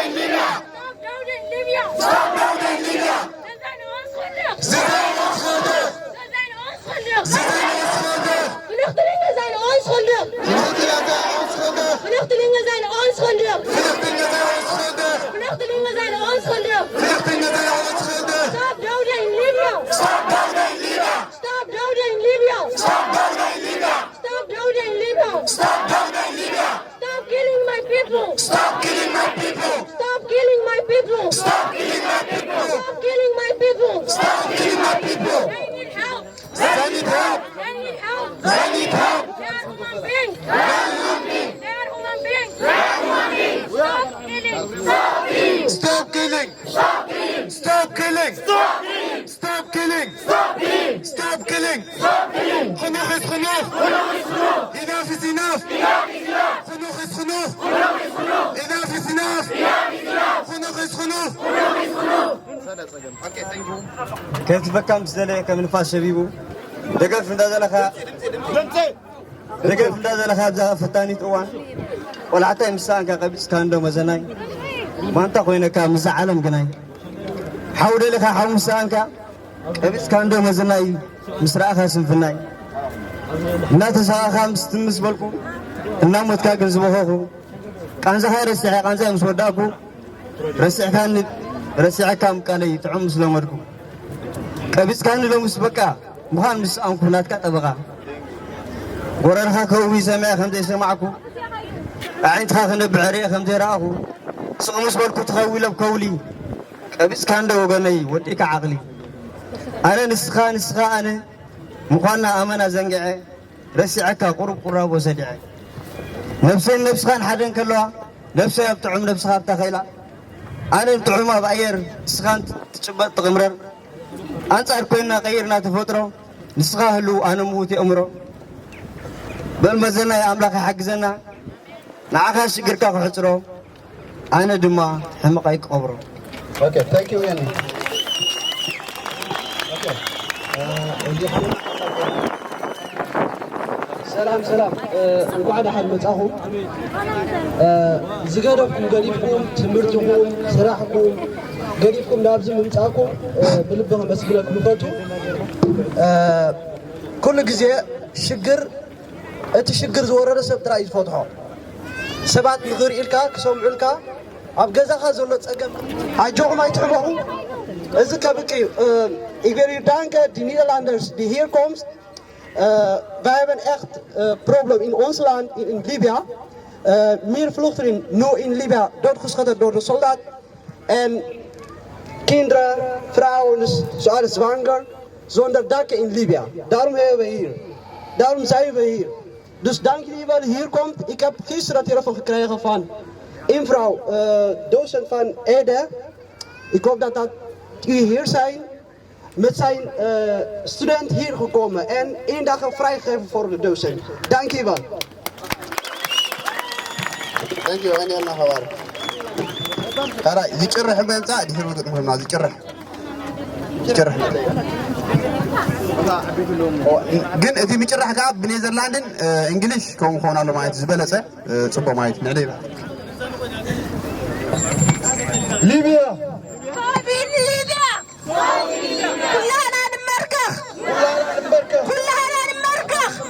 Stop doubting Libya. vluchtelingen zijn onschuldig. Vluchtelingen zijn onschuldig. Stop doden in Libië. Stop doden in Libië. Stop doden in Libië. Stop doden in Libië. Stop doden in Libië. Stop doden in Libië. Stop killing my people. Stop killing my people. Stop killing my people. Stop killing my people. Stop killing my people. Stop killing my people. They need help. They need help. They need help. They need help. They are human beings. They are human beings. They are human beings. They are human beings. Stop killing. Stop killing. Stop killing. Stop killing. Stop killing. Stop killing. Stop killing. Stop killing. Stop killing. Genoeg is genoeg. Genoeg is genoeg. Enough is enough. Enough is enough. Genoeg is genoeg. Genoeg is genoeg. Enough is enough. Enough is enough. Genoeg is genoeg. Genoeg is genoeg. Okay, thank you. كيف تفكر مستلقى من فاس شبيبو دقل في هذا لها دقل في هذا لها بزاف فتاني طوان ولا حتى إنسان كقبيس كان دو مزناي ما أنت خوينا كمزعلم جناي حاول لك حاول إنسان كقبيس كان دو مزناي مسرع خاسم في الناي لا تساء خامس تمس بالكو النام متكاكل زبوخو كان زهاي رسعي كان زهاي مسوداكو رسعي كان رسعي كام كالي تعم سلامركو كبيس كان لو مسبقة مهان مس أنكونات كتبقى وررها كوي سمع خمدي سمعكو عينت خاخن بعري خمدي راهو سق مسبركو تخوي لبكولي كبيس كان لو غني وديك عقلي أنا نسخة أنا مخانا أمانة زنقعي رسعك قرب قراب وسدعي نفسين نفس خان حدن كلها نفسي بتعم نفس خاب تخيلا أنا بتعمها بأير سخان تشبط تغمرر أنصار كنا غيرنا تفطروا نسخاهلو أنا موتي أمره بالمزنا يا أملاك حق زنا نعاك شجرك وحصرو أنا دما حمقاي قبره. Okay, thank you يعني. سلام وقعد أحد متأخو زجاجكم قريبكم تمرتكم سراحكم قريبكم لابزم متأخو بلبهم بس بلكم فاتو كل جزء شجر الشجر زورنا سبت رأي فتحه سبعة مغير إلكا كسوم علكا أبجزا خازلت أجمع هاجوا ما يتحمقوا إذا كبكي إذا danken die Nederlanders die hier komt. Wij hebben echt probleem in ons land, in Libië. Meer vluchtelingen nu in Libië doodgeschoten door de soldaat. En kinderen, vrouwen, zoals zwanger, zonder daken in Libië. Daarom hebben we hier. Daarom zijn we hier. Dus dank jullie wel hier komt. Ik heb gisteren telefoon gekregen van een vrouw, docent van Ede. Ik hoop dat u hier zijn. Met zijn student hier gekomen en 1 dag vrijgegeven voor de docent. Dank je wel. Thank you. أنا الله خوار. ترى يجرح بنتا دي هو ده ما يجرح. يجرح. جن إذا يجرح كاب بنيزرلاندن إنجليش كون خونا له ما يتزبلسه صبوا ما يتنعليه. ليبيا. كلنا نمركخ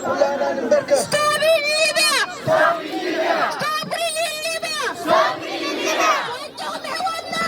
كلنا نمركخ ستوب in Libya stop in Libya أنتم إخواننا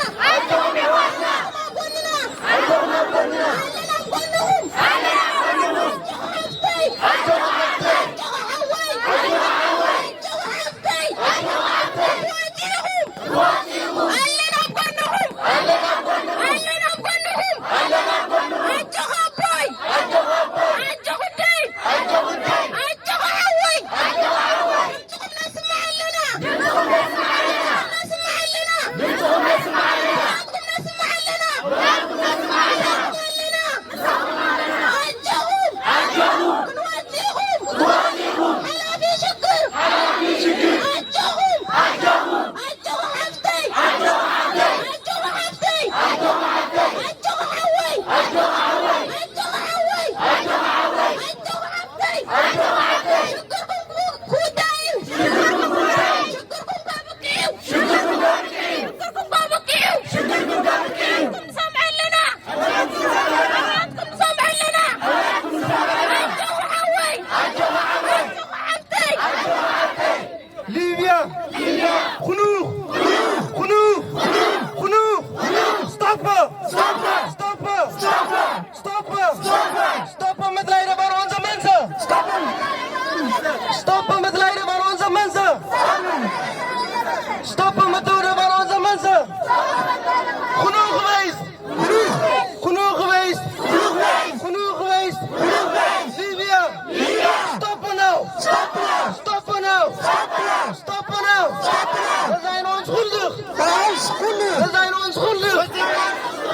schuldig.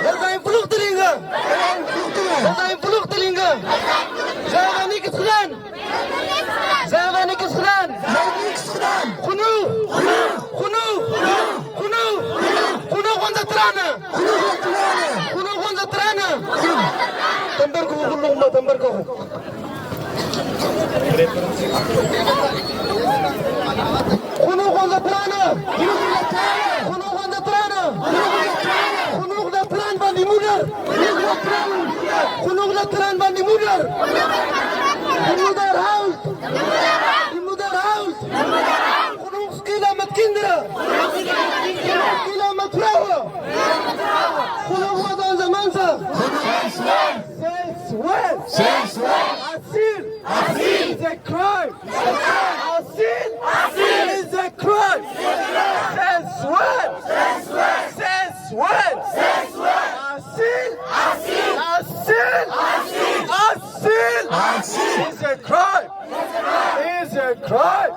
Er zijn vluchtelingen. Er zijn vluchtelingen. Ze hebben niks gedaan. Ze hebben niks gedaan. Genoeg. Genoeg. Genoeg. Genoeg onze tranen. Genoeg onze tranen. Temberko genoeg maar temberko. Genoeg onze tranen. Genoeg onze tranen. Genoeg de traan van die moeder. Genoeg de traan van die moeder. Die moeder huilt. Die moeder huilt. Genoeg skila met kinderen. Skila met vrouwen. Genoeg met onze mensen. Since when? Asyl is a crime. Asyl is a crime. Since when? Asyl is a crime. Is a crime.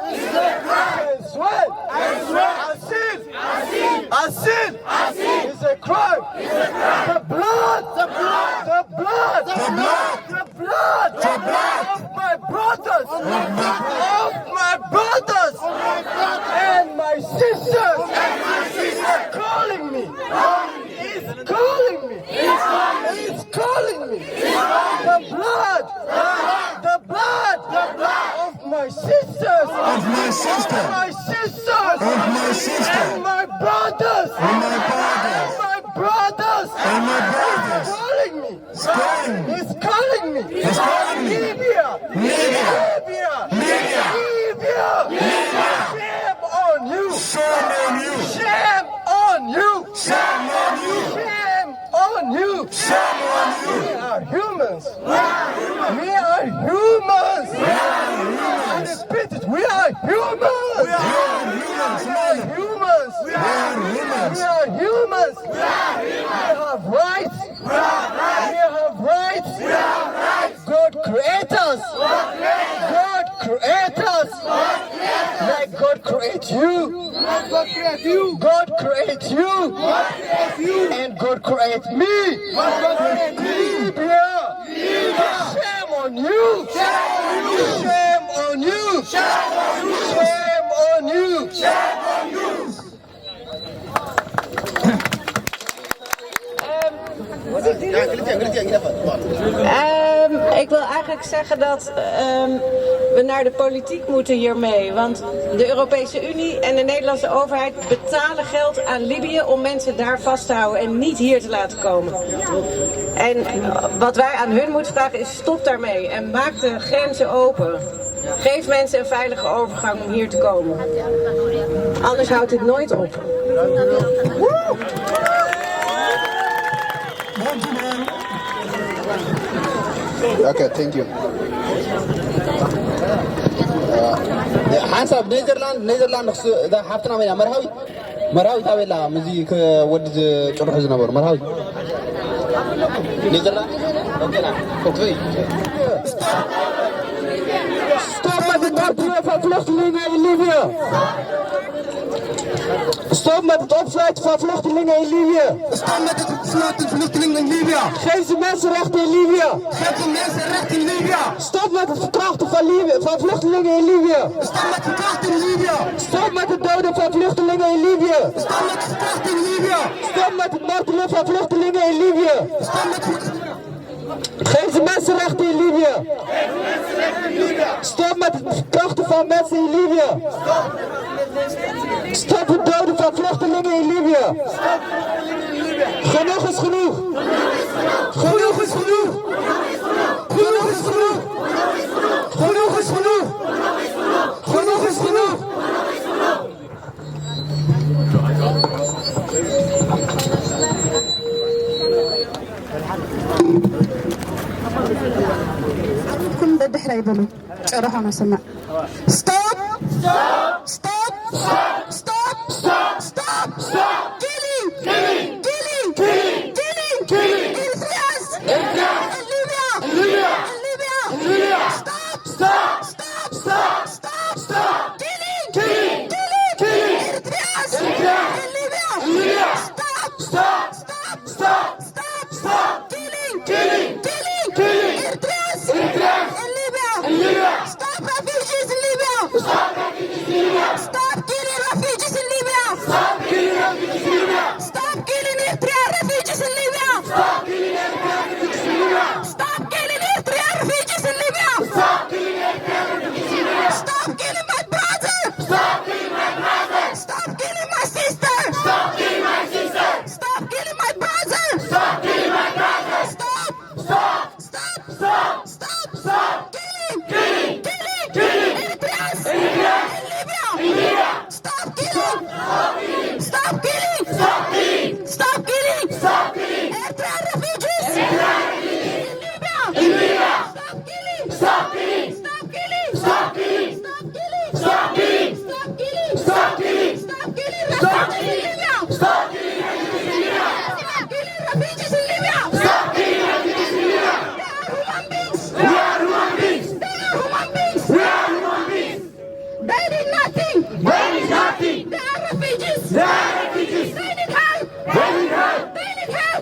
Since when? Asyl is a crime. The blood of my brothers, and my sisters, are calling me. He's calling me. The blood of my sisters, and my brothers, He's calling me. Libya. Shame on you. We are humans. I repeat it. We are humans. We have rights. God created us. Like God create you. God create you. And God create me. Libya. Shame on you. Ik wil eigenlijk zeggen dat we naar de politiek moeten hiermee. Want de Europese Unie en de Nederlandse overheid betalen geld aan Libië om mensen daar vast te houden en niet hier te laten komen. En wat wij aan hun moeten vragen is stop daarmee en maak de grenzen open. Geef mensen een veilige overgang om hier te komen. Anders houdt dit nooit op. Okay, thank you. حسب نيذرلاند ده حبتنا ويا مرهاوي تاويلا مزي كود قرح زنبر مرهاوي نيذرلاند اوكي Stop met het opsluiten van vluchtelingen in Libië. Stop met het opsluiten van vluchtelingen in Libië. Geef ze mensenrechten in Libië. Stop met het verkrachten van vluchtelingen in Libië. Stop met het doden van vluchtelingen in Libië. Stop met het martelen van vluchtelingen in Libië. Geef ze mensenrechten in Libië. Stop met het verkrachten van mensen in Libië. Stop het doden van vluchtelingen in Libië. Genoeg is genoeg. Genoeg is genoeg. Genoeg is genoeg. Genoeg is genoeg. Genoeg is genoeg. كل ده دحرة يبلو روح أنا سمع stop stop stop stop stop stop killing Libya stop killing Libya stop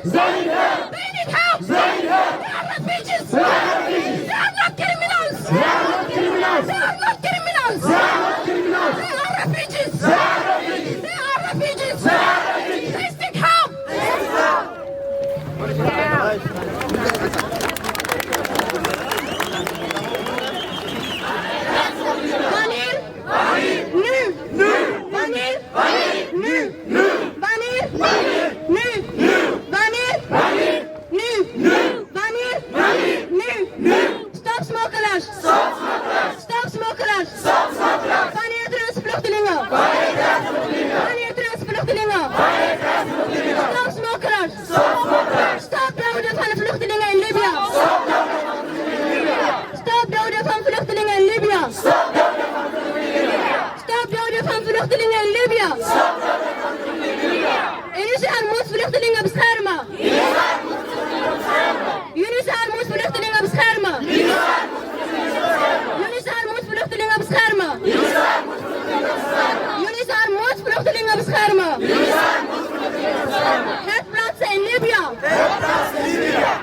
They need help. They are refugees. They are not criminals. They are not criminals. They are not criminals. They are refugees. They are refugees. They seek help. Wanneer? Nu. Wanneer? Nu. Wanneer? Nu. Wanneer? Nu. Wanneer? Nu. Stop smokkelaars. Stop smokkelaars. Wanneer transvluchtelingen? Wanneer transvluchtelingen? Stop smokkelaars. Stop doden van de vluchtelingen in Libië. Stop doden van vluchtelingen in Libië. Stop doden van vluchtelingen in Libië. UNHCR moet vluchtelingen beschermen. UNHCR moet vluchtelingen beschermen. UNHCR moet vluchtelingen beschermen. UNHCR moet vluchtelingen beschermen. Het plaatsen in Libië.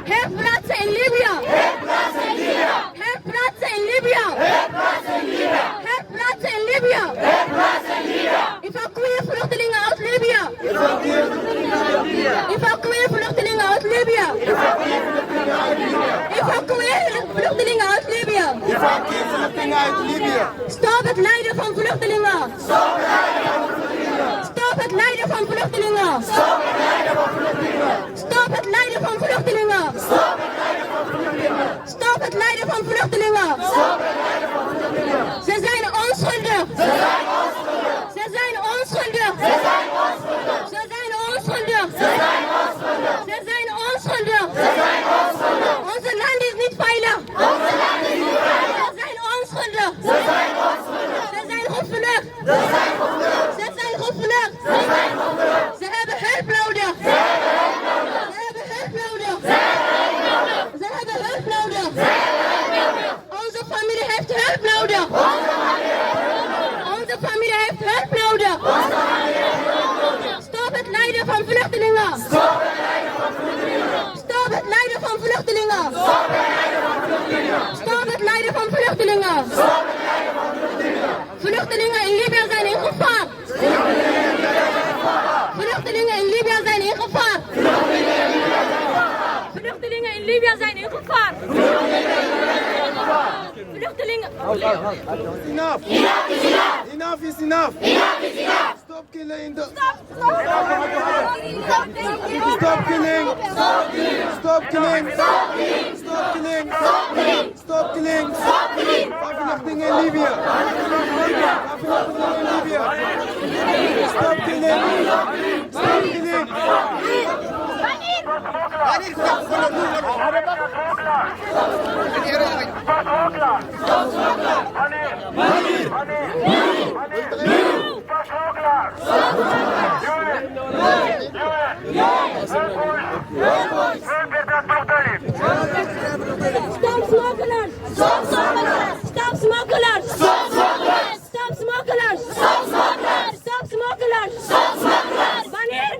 Het plaatsen in Libië. Het plaatsen in Libië. Het plaatsen in Libië. Evacueer vluchtelingen uit Libië. Evacueer vluchtelingen uit Libië. Evacueer vluchtelingen uit Libië. Stop het lijden van vluchtelingen. Stop het lijden van vluchtelingen. Stop het lijden van vluchtelingen. Stop het lijden van vluchtelingen. Ze zijn onschuldig. Ze zijn onschuldig. Ze zijn onschuldig. Ze zijn onschuldig. Onze land is niet veilig. Ze zijn onschuldig. Ze zijn gevlucht. Ze zijn gevlucht. Ze hebben hulp nodig. Ze hebben hulp nodig. Ze hebben hulp nodig. Onze familie heeft hulp nodig. Onze familie heeft hulp nodig. Stop het lijden van vluchtelingen. Stop het lijden van vluchtelingen. Stop het lijden van vluchtelingen. Vluchtelingen in Libië zijn in gevaar. Vluchtelingen in Libië zijn in gevaar. Vluchtelingen in Libië zijn in gevaar. Vluchtelingen. Enough. Enough is enough. Stop killing. Stop killing. Stop killing. Stop killing. Vluchtelingen in Libië. Stop killing. Stop killing. Stop smokelaars! Stop smokelaars! Stop smokelaars! Stop smokelaars! Stop smokelaars! Stop smokelaars! Stop smokelaars! Stop smokelaars! Wanneer?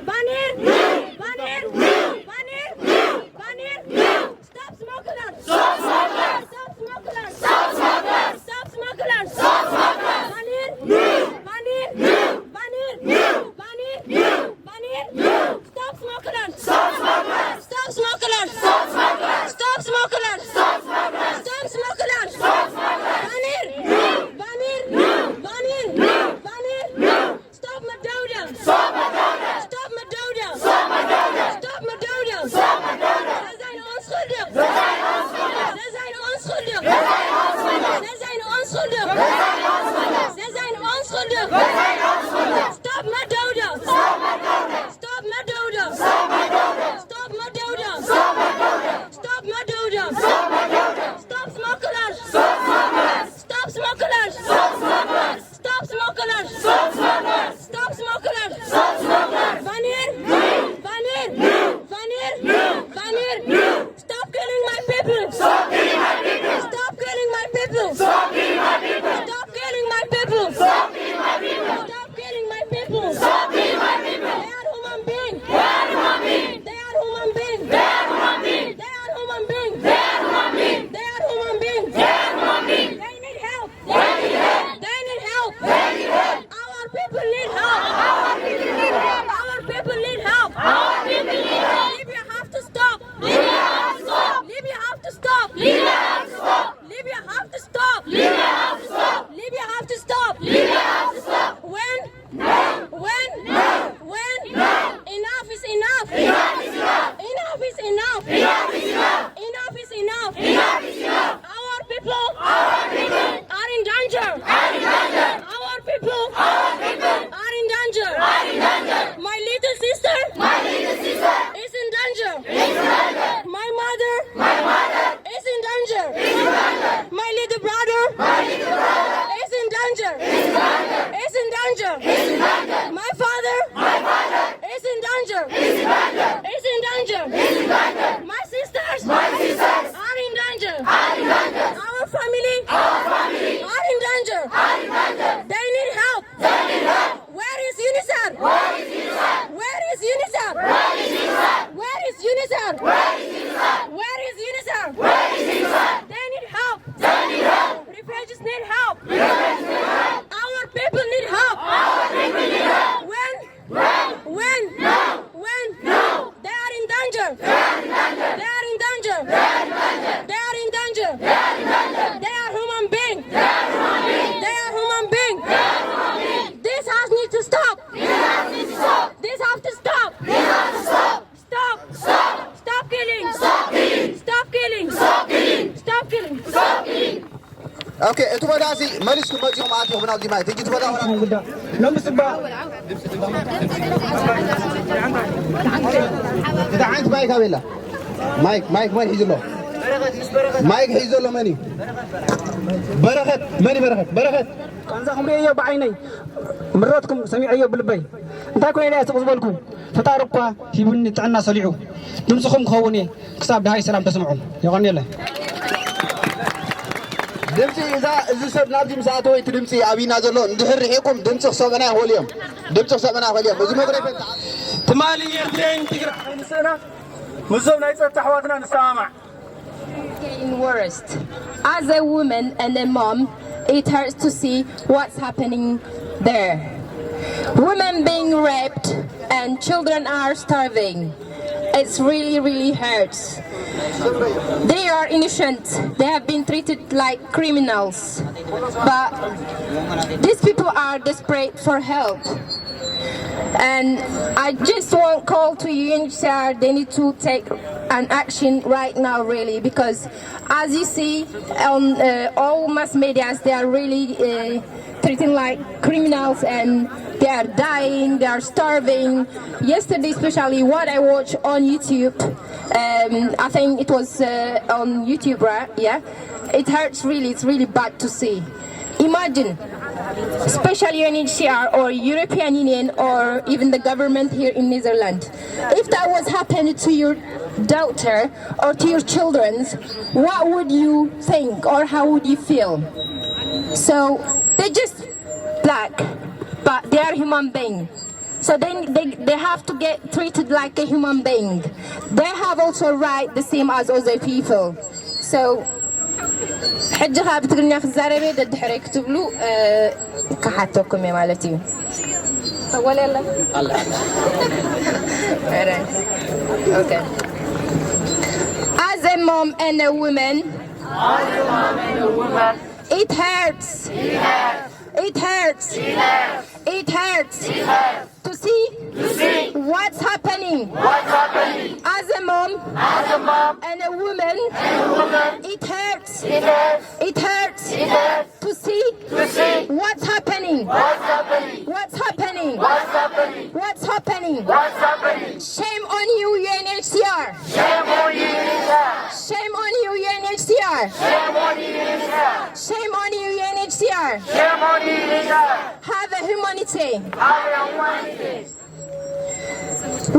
Wanneer? Wanneer? Wanneer? Wanneer? Stop smokelaars! Stop smokelaars! Stop smokelaars! Stop smokelaars! Stop smokelaars! Stop smokelaars! Wanneer? Wanneer? Wanneer? Wanneer? Wanneer? Stop smokelaars! sister is in danger. My mother is in danger. My little brother is in danger. Is in danger. My father is in danger. Is in danger. My sisters are in danger. Our family are in danger. They need help. Where is UNICEF? Where is UNICEF? Where is UNICEF? Where is UNICEF? They need help. Refugees need help. Our people need help. When? They are in danger. They are in danger. They are in danger. They are human beings. They are human beings. This house needs to stop. This has to stop. Stop. Stop killing. Stop killing. Stop killing. اوكي انتم بداسي مالسكم مجيهم معاكم من الجماعه تجي تبدا دعانت مايك هابيلا مايك حيز له مايك حيز له ماني بركت كنزاكم ريا بعيني مراتكم سميعيه بلبي انت كون لا تقبلكم فتارقوا يبني تعنا صليعو دمصكم خوني كساب داي سلام تسمعوا يغني له دمسي إذا سب نابدي مساعته يتدمسي أبينا زلون ندهر ريكم دمسك صبنا هوليوم بزي ما بريفن تمالي يرتين تقرأ نسنا مزونا يتصح واتنا نسامع. Getting worse. As a woman and a mom, it hurts to see what's happening there. Women being raped and children are starving. It's really hurts. They are innocent. They have been treated like criminals. But these people are desperate for help. And I just want to call to UNHCR, they need to take an action right now really, because as you see on all mass media, they are really treating like criminals and they are dying, they are starving. Yesterday especially what I watched on YouTube, I think it was on YouTube, right? Yeah, it hurts really, it's really bad to see. Imagine, especially UNHCR or European Union or even the government here in Netherlands, if that was happening to your daughter or to your children, what would you think or how would you feel? So they're just black, but they are human beings. So then they have to get treated like a human being. They have also right the same as other people. So حجها بتقولنا في الزرابة ده حري يكتب له كحتوكم يا مالتي ولا لا okay. As a mom and a woman, it hurts. It hurts to see what's happening. As a mom and a woman, it hurts. It hurts to see what's happening. What's happening? Shame on you, UNHCR. Shame on you, UNHCR. Have a humanity.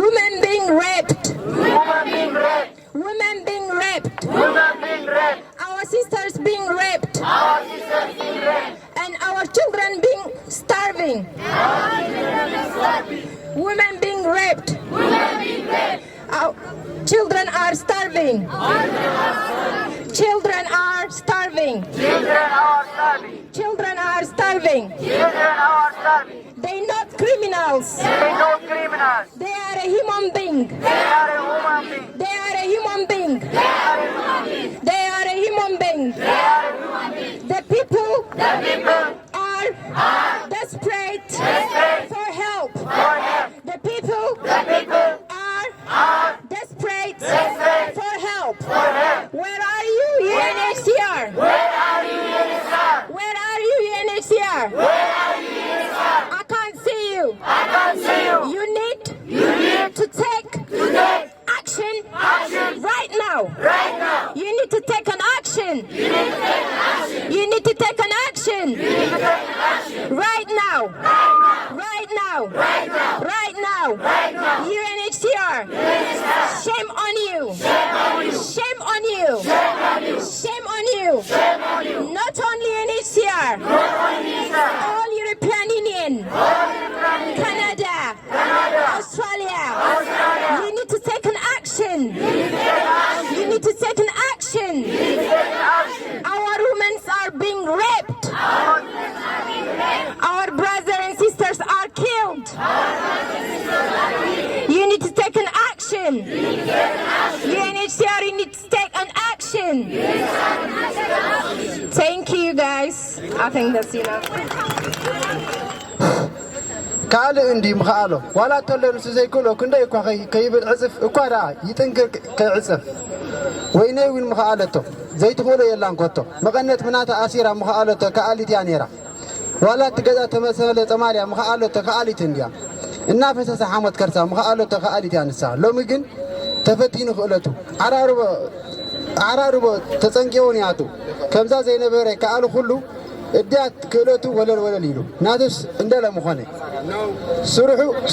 Women being raped. Our sisters being raped. And our children being starving. Women being raped. Our children are starving. They're not criminals. They are a human being. The people are desperate for help. The people are desperate for help. Where are you, UNHCR? I can't see you. You need Right now. You need to take an action. You need to take an action. Right now. Right now. Right now. UNHCR. Shame on you. Shame on you. Shame on you. Not only UNHCR. All European Union. Canada. Australia. You need to take an action. You need to take an action. Our women are being raped. Our brothers and sisters are killed. You need to take an action. UNHCR, you need to take an action. Thank you, guys. I think that's enough. ካልእ እንዲ ምኽኣሎ ዋላ እተሎ ንሱ ዘይክእሎ ክንደይ እኳ ከይብል ዕፅፍ እኳ ደኣ ይጥንክር ከይዕፅፍ ወይነይ እውን ምኽኣለቶ ዘይትኽእሎ የላን ኮቶ መቐነት ምናታ ኣሲራ ምኽኣለቶ ከኣሊት እያ ነይራ ዋላ እቲ ገዛ ተመሰለ ፀማልያ ምኽኣለቶ ከኣሊት እንድያ እናፈሰሰ ሓሞት ከርሳ ምኽኣለቶ ከኣሊት እያ ንሳ ሎሚ ግን ተፈቲኑ ክእለቱ ዓራርቦ ተፀንቂውን ያቱ ከምዛ ዘይነበረ ከኣሉ ኩሉ እድያት ክእለቱ ወለል ኢሉ ናቱስ እንደለ ምኾነ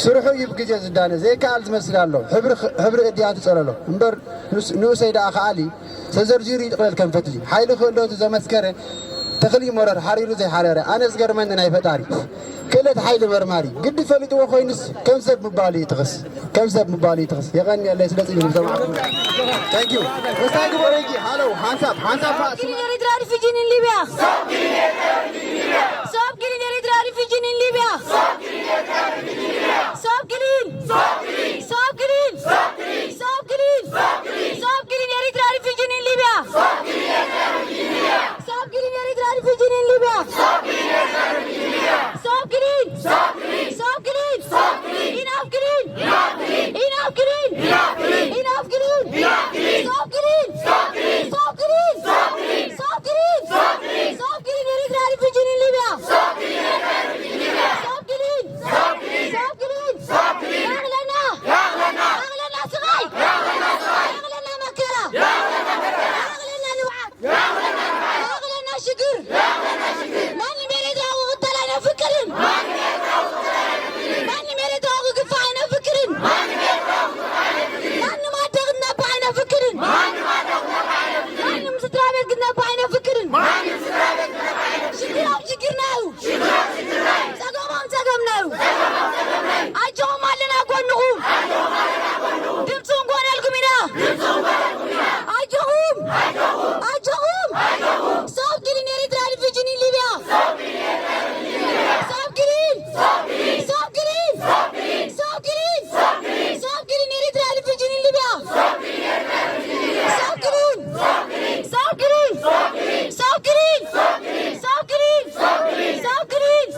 ስሩሑ ይብ ግዜ ዝዳነ ዘይከኣል ዝመስል ኣሎ ሕብሪ እድያቱ ፀለሎ እምበር ንኡሰይ ደኣ ከኣሊ ተዘርዚሩ ይጥቕለል ከም ፈትሊ ሓይሊ ክእለቱ ዘመስከረ ተኽሊ ሞረር ሓሪሩ ዘይሓረረ ኣነ ዝገርመኒ ናይ ፈጣሪ ክእለት ሓይሊ መርማሪ ግዲ ፈሊጥዎ ኮይኑስ ከም ሰብ ምባሉ ይትኽስ የቐኒ ያለ ስለ ፅዩ ሰማዕኩም ታንክ ዩ ወሳይ ግበረጊ ሃሎ ሃንሳብ Eritrea refugee in Libya. Stop killing Eritrea refugee in Libya. Stop killing Eritrea refugee in Libya. Stop killing. Stop killing. Stop killing. Stop killing. Stop killing Eritrea refugee in Libya. Stop killing Eritrea refugee in Libya. Stop killing Eritrea refugee in Libya. Stop killing. Stop killing. Stop killing. Stop killing. Enough killing. Enough killing. Enough killing. Enough killing. Enough killing. Enough killing. Stop killing. Stop killing. Stop killing. Stop killing. Stop killing. Stop killing. Stop killing Eritrea refugee in Libya. Stop killing Eritrea refugee in Libya. Stop killing. Stop killing. Stop killing. Stop killing. أغلنا. أغلنا. أغلنا صغير. أغلنا صغير. أغلنا مكرة. أغلنا لوعات. أغلنا شكر. ما نمرد أو طلعنا فكرن. ما نمرد أو قفعنا فكرن. ما ما تغنى بعنا فكرن. ما نمسترابت قلنا بعنا فكرن. شكرناو. سقمناو. أجوهم علينا قول نقوم. دمتون قول لكم هنا. أجوهم. Stop killing Eritrea refugee in Libya. Stop killing. Stop killing. Stop killing. Stop killing Eritrea refugee in Libya. Stop killing. Stop killing. Stop killing. Stop killing. Stop killing.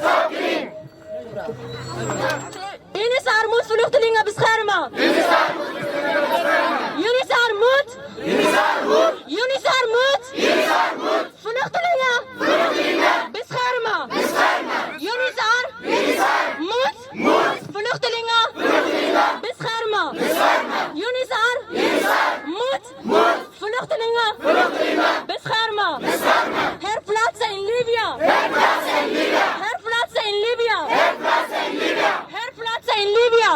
UNHCR moet vluchtelingen beschermen. UNHCR moet. UNHCR moet. Vluchtelingen beschermen. UNHCR moet. Vluchtelingen beschermen. UNHCR moet. Vluchtelingen beschermen. Herplaatsen in Libië. Herplaatsen in Libië. Herplaatsen in Libië.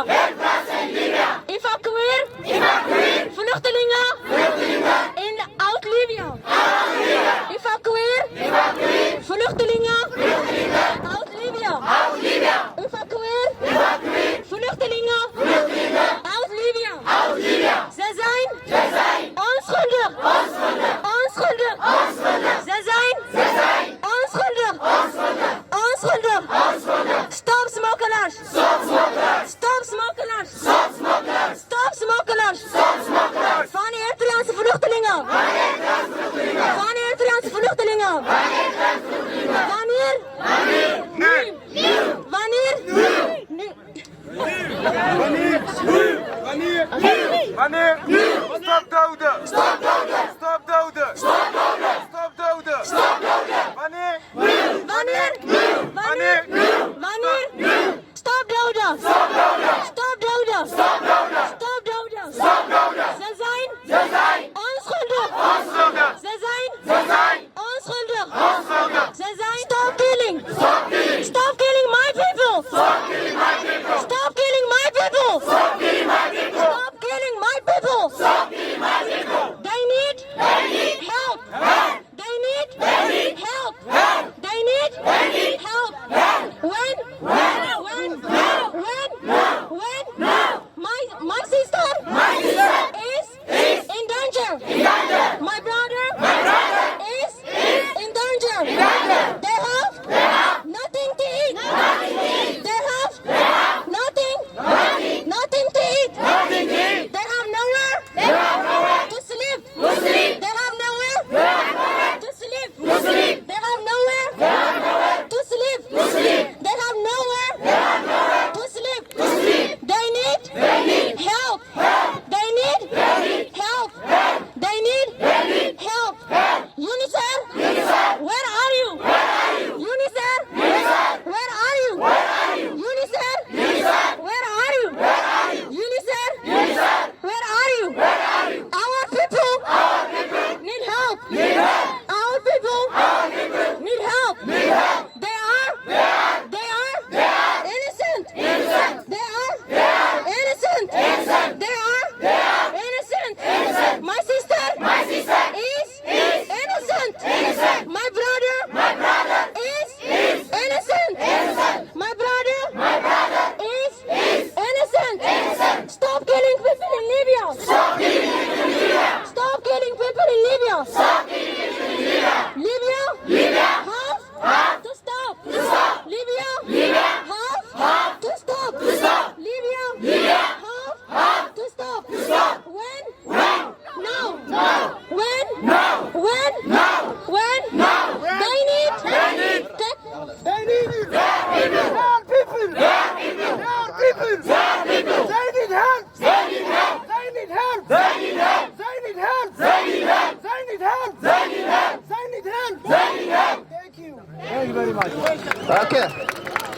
Evacueer. Vluchtelingen in Oud-Libië. Evacueer. Vluchtelingen Oud-Libië. Evacueer. Vluchtelingen Oud-Libië. Ze zijn onschuldig. Onschuldig. Ze zijn onschuldig. Onschuldig. Stop smokkelaars. Stop smokkelaars. Stop smokkelaars. Van de Eritreaanse vluchtelingen. Van de Eritreaanse vluchtelingen. Wanneer? Nu. Wanneer? Nu. Wanneer? Stop doden! Stop doden! Stop doden! Stop doden! Stop doden! Stop doden! Wanneer? Wanneer? Wanneer? Wanneer? Stop doden! Stop doden! Stop doden! Stop doden! Stop doden! Stop doden! Ze zijn onschuldig.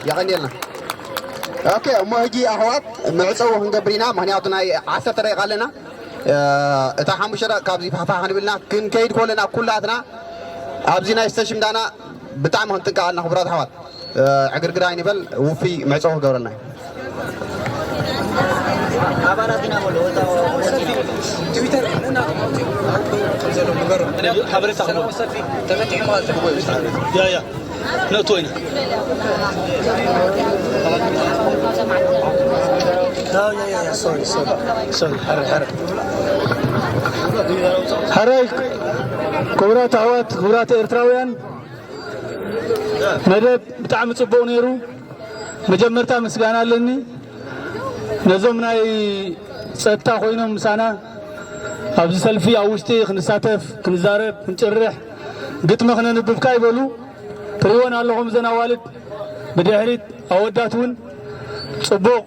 يغنيلنا اوكي اما هجي احوات معصو هنقبرينا مهنياتنا 10 دقيقه لنا اتا حمشره كابزي فافا هنبلنا كن كيد كلنا كلاتنا ابزينا يستشم دانا بتاع هنتقالنا خبرات احوات عقرقراي نبل وفي معصو قبرنا አባላትና ትዊተር እና ዘለው ነገር ሐበረታ ነው ተፈጥሮ ማለት ነው ያ ነቶይና ያ ሶሪ حراي كبرات عوات كبرات إرتراويان مدد بتاع صبوا نيرو مجمرتا مسجانا لني نزومنا ستا خوينهم مسانا أبز سلفي أوشتي خنساتف خنزارب خنشرح قلت ما خلنا نبفكاي بلو تريون اللهم زنا والد بدحريت أوداتون صبوا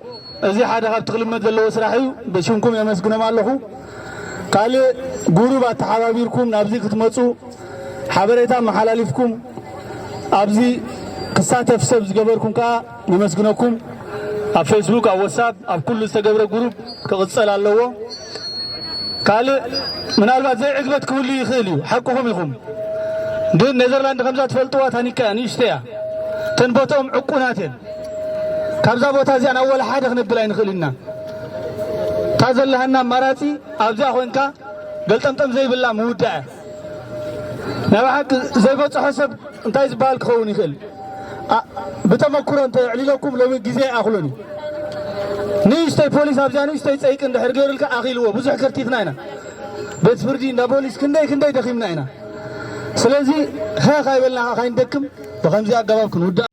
أزي حدا خاب تغلمت ذلوا سراحيو بشونكم يا مسجنا مالكو قال جروب التحابيركم نبزي كتمصو حبريتا محلالفكم أبزي قصات فسبز جبركم كا نمسجناكم على فيسبوك أو واتساب أو كل استجبر جروب كقصة لالله قال من البعض زي عقبة كل يخليو حقهم يخم دون نيذرلاند خمسة فلتوات هنيكا نيشتيا تنبوتهم عقوناتين كابزا بوتا زي أنا أول حاجة نبدأ نخلينا تازل لهنا مراتي أبزا خوينكا قلت أنتم زي بالله مودع نبحك زي بوت حسب انتايز بالك خوني خل بتمكرون تعلي لكم لو جزء أخلوني نيشتي بوليس أبزا نيشتي تأيك عند حرقير لك أخيلوه بزح كرتيتنا هنا بتفرجي إن بوليس كندي دخيمنا هنا سلزي ها خايبلنا خاين دكم بخمسة أقوام كنودا